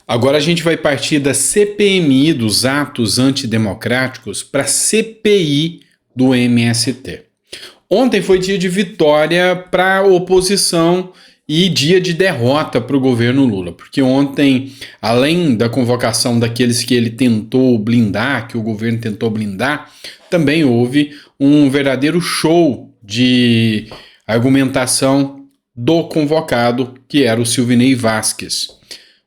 Agora a gente vai partir da CPMI dos atos antidemocráticos para a CPI do MST. Ontem foi dia de vitória para a oposição e dia de derrota para o governo Lula, porque ontem, além da convocação daqueles que ele tentou blindar, que o governo tentou blindar, também houve um verdadeiro show de argumentação do convocado, que era o Silvinei Vasquez.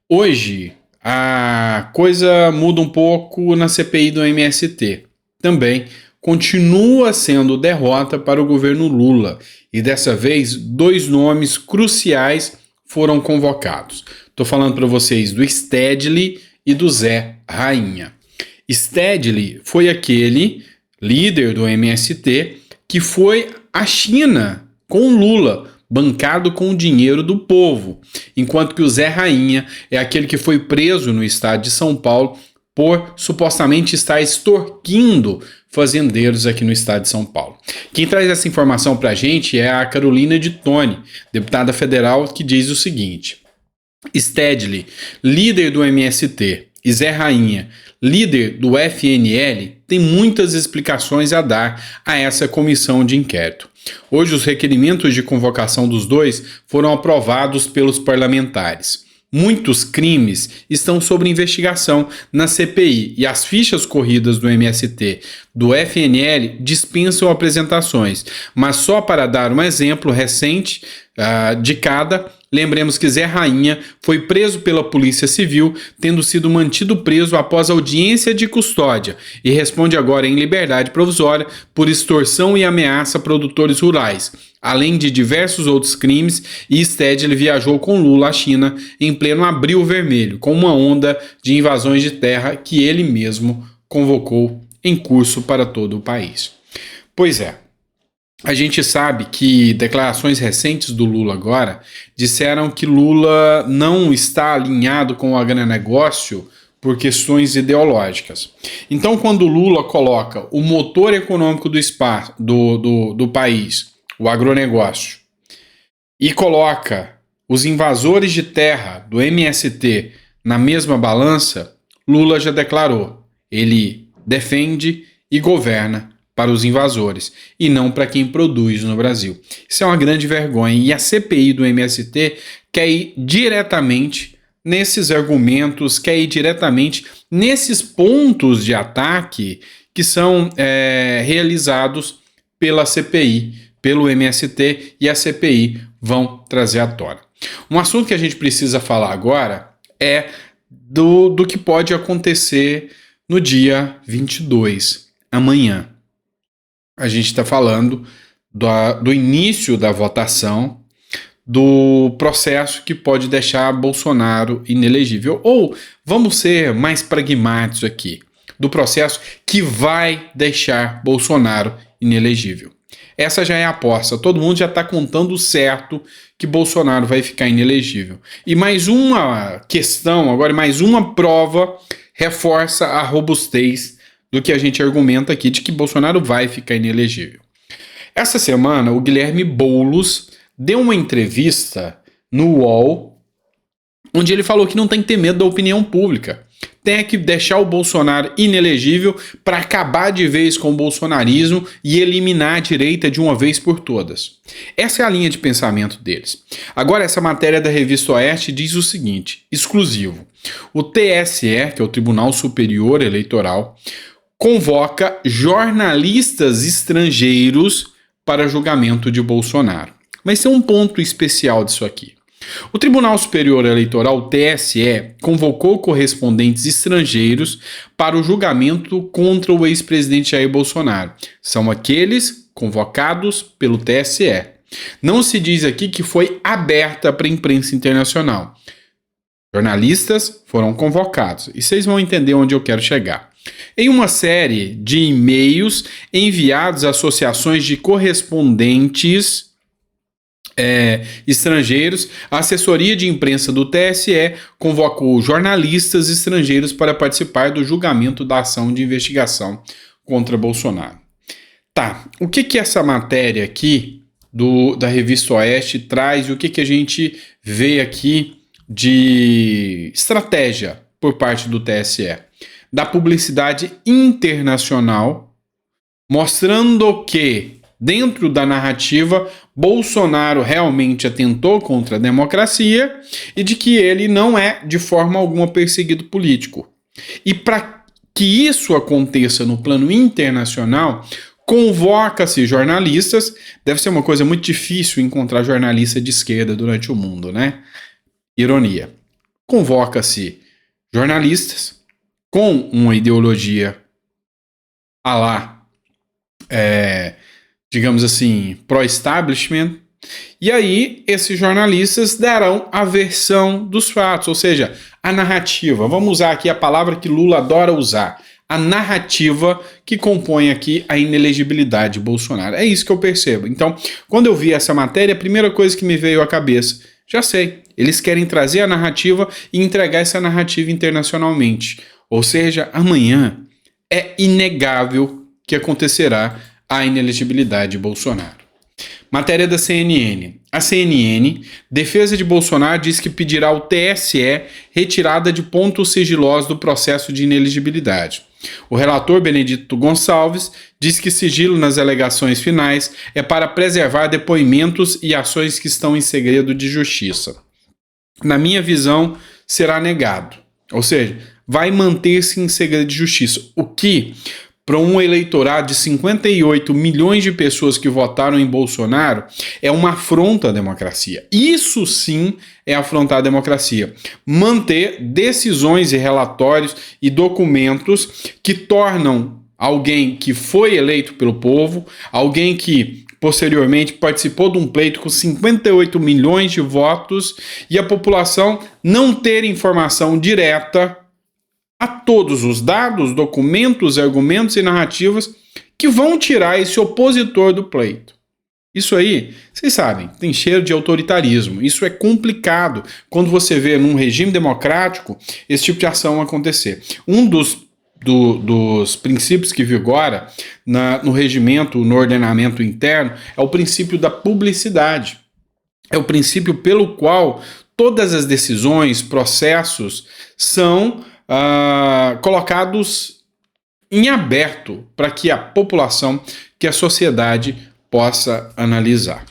Hoje, a coisa muda um pouco na CPI do MST. Também continua sendo derrota para o governo Lula. E dessa vez, dois nomes cruciais foram convocados. Estou falando para vocês do Stedley e do Zé Rainha. Stedley foi aquele líder do MST que foi à China com Lula, bancado com o dinheiro do povo, enquanto que o Zé Rainha é aquele que foi preso no estado de São Paulo por supostamente estar extorquindo fazendeiros aqui no estado de São Paulo. Quem traz essa informação para a gente é a Carolina de Tone, deputada federal, que diz o seguinte: Stedley, líder do MST, e Zé Rainha, líder do FNL, tem muitas explicações a dar a essa comissão de inquérito. Hoje, os requerimentos de convocação dos dois foram aprovados pelos parlamentares. Muitos crimes estão sob investigação na CPI e as fichas corridas do MST, do FNL, dispensam apresentações. Mas só para dar um exemplo recente de cada, lembremos que Zé Rainha foi preso pela Polícia Civil, tendo sido mantido preso após audiência de custódia e responde agora em liberdade provisória por extorsão e ameaça a produtores rurais, além de diversos outros crimes. E Stedley viajou com Lula à China em pleno Abril Vermelho, com uma onda de invasões de terra que ele mesmo convocou em curso para todo o país. Pois é, a gente sabe que declarações recentes do Lula agora disseram que Lula não está alinhado com o agronegócio por questões ideológicas. Então, quando Lula coloca o motor econômico do país, o agronegócio, e coloca os invasores de terra do MST na mesma balança, Lula já declarou: ele defende e governa para os invasores e não para quem produz no Brasil. Isso é uma grande vergonha e a CPI do MST quer ir diretamente nesses argumentos, quer ir diretamente nesses pontos de ataque que são realizados pela CPI, pelo MST, e a CPI vão trazer à tona. Um assunto que a gente precisa falar agora é do que pode acontecer no dia 22, amanhã. A gente está falando do início da votação do processo que pode deixar Bolsonaro inelegível. Ou, vamos ser mais pragmáticos aqui, do processo que vai deixar Bolsonaro inelegível. Essa já é a aposta. Todo mundo já está contando certo que Bolsonaro vai ficar inelegível. E mais uma questão, agora mais uma prova, reforça a robustez do que a gente argumenta aqui de que Bolsonaro vai ficar inelegível. Essa semana, o Guilherme Boulos deu uma entrevista no UOL, onde ele falou que não tem que ter medo da opinião pública. Tem que deixar o Bolsonaro inelegível para acabar de vez com o bolsonarismo e eliminar a direita de uma vez por todas. Essa é a linha de pensamento deles. Agora, essa matéria da Revista Oeste diz o seguinte, exclusivo: o TSE, que é o Tribunal Superior Eleitoral, convoca jornalistas estrangeiros para julgamento de Bolsonaro. Mas tem um ponto especial disso aqui. O Tribunal Superior Eleitoral, o TSE, convocou correspondentes estrangeiros para o julgamento contra o ex-presidente Jair Bolsonaro. São aqueles convocados pelo TSE. Não se diz aqui que foi aberta para a imprensa internacional. Jornalistas foram convocados. E vocês vão entender onde eu quero chegar. Em uma série de e-mails enviados a associações de correspondentes estrangeiros, a assessoria de imprensa do TSE convocou jornalistas estrangeiros para participar do julgamento da ação de investigação contra Bolsonaro. Tá, o que essa matéria aqui da Revista Oeste traz e o que a gente vê aqui de estratégia por parte do TSE, da publicidade internacional, mostrando que, dentro da narrativa, Bolsonaro realmente atentou contra a democracia e de que ele não é, de forma alguma, perseguido político. E para que isso aconteça no plano internacional, convoca-se jornalistas. Deve ser uma coisa muito difícil encontrar jornalista de esquerda durante o mundo, né? Ironia. Convoca-se jornalistas com uma ideologia à lá, digamos assim, pró-establishment, e aí esses jornalistas darão a versão dos fatos, ou seja, a narrativa. Vamos usar aqui a palavra que Lula adora usar, a narrativa que compõe aqui a inelegibilidade de Bolsonaro. É isso que eu percebo. Então, quando eu vi essa matéria, a primeira coisa que me veio à cabeça, já sei, eles querem trazer a narrativa e entregar essa narrativa internacionalmente. Ou seja, amanhã é inegável que acontecerá a inelegibilidade de Bolsonaro. Matéria da CNN. A CNN, defesa de Bolsonaro, diz que pedirá ao TSE retirada de pontos sigilosos do processo de inelegibilidade. O relator Benedito Gonçalves diz que sigilo nas alegações finais é para preservar depoimentos e ações que estão em segredo de justiça. Na minha visão, será negado. Ou seja, vai manter-se em segredo de justiça. O que, para um eleitorado de 58 milhões de pessoas que votaram em Bolsonaro, é uma afronta à democracia. Isso sim é afrontar a democracia. Manter decisões e relatórios e documentos que tornam alguém que foi eleito pelo povo, alguém que posteriormente participou de um pleito com 58 milhões de votos e a população não ter informação direta a todos os dados, documentos, argumentos e narrativas que vão tirar esse opositor do pleito. Isso aí, vocês sabem, tem cheiro de autoritarismo. Isso é complicado quando você vê num regime democrático esse tipo de ação acontecer. Um dos princípios que vigora no regimento, no ordenamento interno, é o princípio da publicidade. É o princípio pelo qual todas as decisões, processos são colocados em aberto para que a população, que a sociedade possa analisar.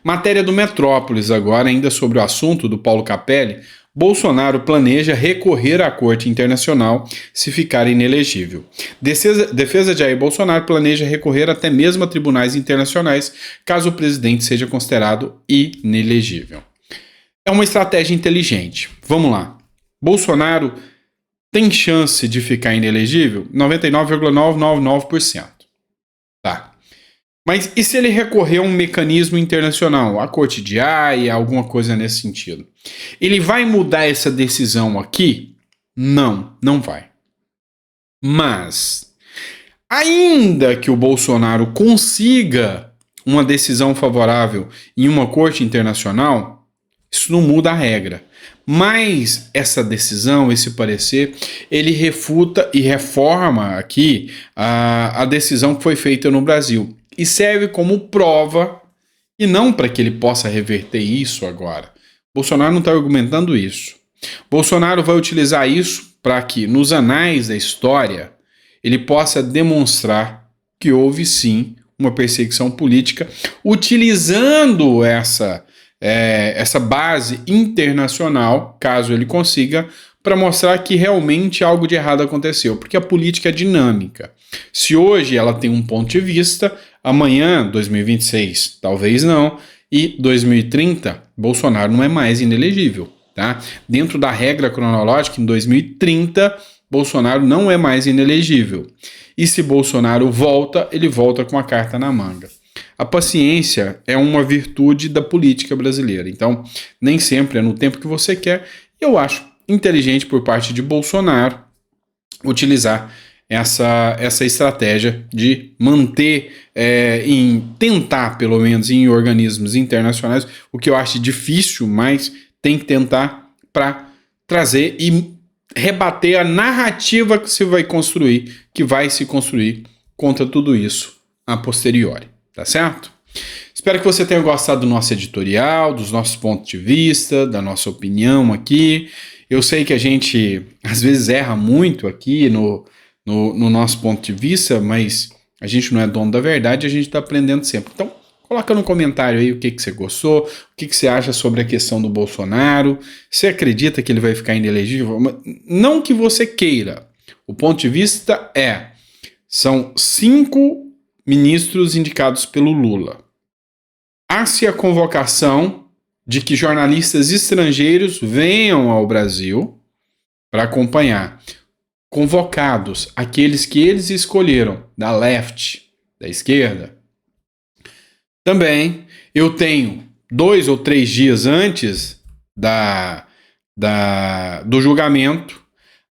Matéria do Metrópolis agora, ainda sobre o assunto do Paulo Capelli. Bolsonaro planeja recorrer à Corte Internacional se ficar inelegível. Defesa de Jair Bolsonaro planeja recorrer até mesmo a tribunais internacionais caso o presidente seja considerado inelegível. É uma estratégia inteligente. Vamos lá. Bolsonaro tem chance de ficar inelegível? 99,999%. Tá. Mas e se ele recorrer a um mecanismo internacional, a Corte de Haia, alguma coisa nesse sentido? Ele vai mudar essa decisão aqui? Não, não vai. Mas, ainda que o Bolsonaro consiga uma decisão favorável em uma corte internacional, isso não muda a regra. Mas essa decisão, esse parecer, ele refuta e reforma aqui a decisão que foi feita no Brasil. E serve como prova, e não para que ele possa reverter isso agora. Bolsonaro não está argumentando isso. Bolsonaro vai utilizar isso para que, nos anais da história, ele possa demonstrar que houve sim uma perseguição política, utilizando essa base internacional, caso ele consiga, para mostrar que realmente algo de errado aconteceu, porque a política é dinâmica. Se hoje ela tem um ponto de vista, amanhã, 2026, talvez não, e 2030, Bolsonaro não é mais inelegível, tá? Dentro da regra cronológica, em 2030, Bolsonaro não é mais inelegível. E se Bolsonaro volta, ele volta com a carta na manga. A paciência é uma virtude da política brasileira, então nem sempre é no tempo que você quer. Eu acho inteligente por parte de Bolsonaro utilizar essa estratégia de manter, tentar pelo menos em organismos internacionais, o que eu acho difícil, mas tem que tentar para trazer e rebater a narrativa que vai se construir contra tudo isso a posteriori. Tá certo? Espero que você tenha gostado do nosso editorial, dos nossos pontos de vista, da nossa opinião aqui. Eu sei que a gente às vezes erra muito aqui no nosso ponto de vista, mas a gente não é dono da verdade, a gente está aprendendo sempre. Então, coloca no comentário aí o que você gostou, o que você acha sobre a questão do Bolsonaro. Você acredita que ele vai ficar inelegível? Não que você queira. O ponto de vista são 5 ministros indicados pelo Lula. Há-se a convocação de que jornalistas estrangeiros venham ao Brasil para acompanhar. Convocados, aqueles que eles escolheram, da left, da esquerda. Também eu tenho 2 ou 3 dias antes do julgamento,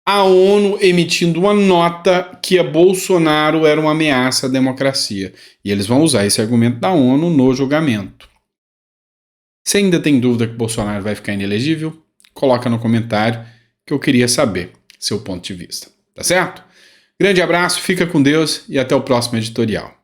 a ONU emitindo uma nota que a Bolsonaro era uma ameaça à democracia. E eles vão usar esse argumento da ONU no julgamento. Se ainda tem dúvida que Bolsonaro vai ficar inelegível, coloca no comentário que eu queria saber seu ponto de vista. Tá certo? Grande abraço, fica com Deus e até o próximo editorial.